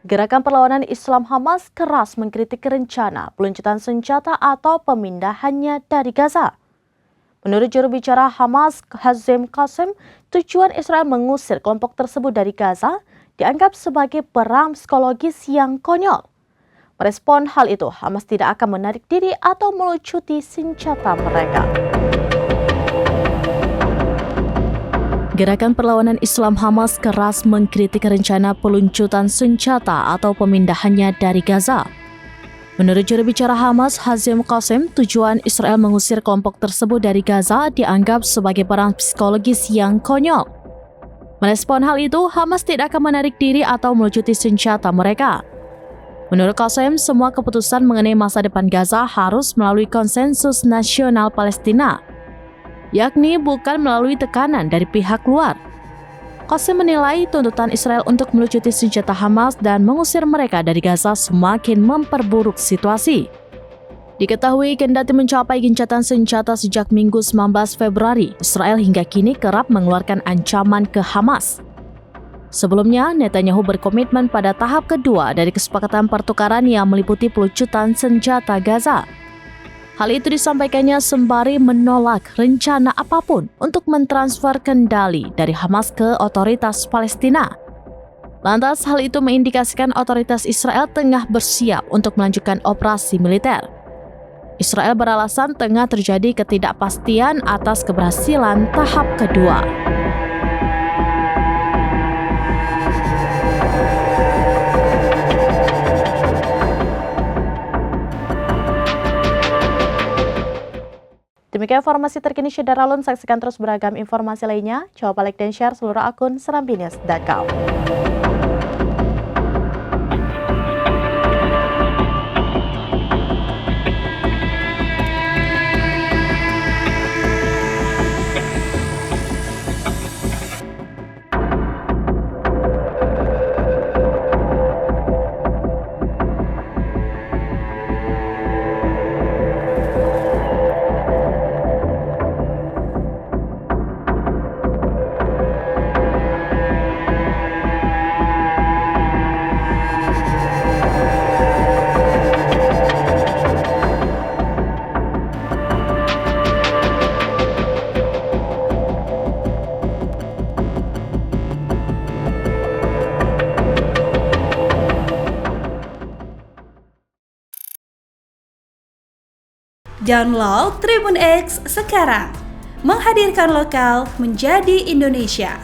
Gerakan Perlawanan Islam Hamas keras mengkritik rencana peluncuran senjata atau pemindahannya dari Gaza. Menurut juru bicara Hamas, Hazem Qassem, tujuan Israel mengusir kelompok tersebut dari Gaza dianggap sebagai perang psikologis yang konyol. Merespon hal itu, Hamas tidak akan menarik diri atau melucuti senjata mereka. Gerakan Perlawanan Islam Hamas keras mengkritik rencana peluncuran senjata atau pemindahannya dari Gaza. Menurut juru bicara Hamas, Hazem Qassem, tujuan Israel mengusir kelompok tersebut dari Gaza dianggap sebagai perang psikologis yang konyol. Merespon hal itu, Hamas tidak akan menarik diri atau melucuti senjata mereka. Menurut Qassem, semua keputusan mengenai masa depan Gaza harus melalui konsensus nasional Palestina, yakni bukan melalui tekanan dari pihak luar. Qassem menilai tuntutan Israel untuk melucuti senjata Hamas dan mengusir mereka dari Gaza semakin memperburuk situasi. Diketahui kendati mencapai gencatan senjata sejak Minggu 19 Februari, Israel hingga kini kerap mengeluarkan ancaman ke Hamas. Sebelumnya, Netanyahu berkomitmen pada tahap kedua dari kesepakatan pertukaran yang meliputi peluncuran senjata Gaza. Hal itu disampaikannya sembari menolak rencana apapun untuk mentransfer kendali dari Hamas ke otoritas Palestina. Lantas, hal itu mengindikasikan otoritas Israel tengah bersiap untuk melanjutkan operasi militer. Israel beralasan tengah terjadi ketidakpastian atas keberhasilan tahap kedua. Demikian informasi terkini Syedara Lun, saksikan terus beragam informasi lainnya. Coba like dan share seluruh akun serambinews.com. Download Tribun X sekarang, menghadirkan lokal menjadi Indonesia.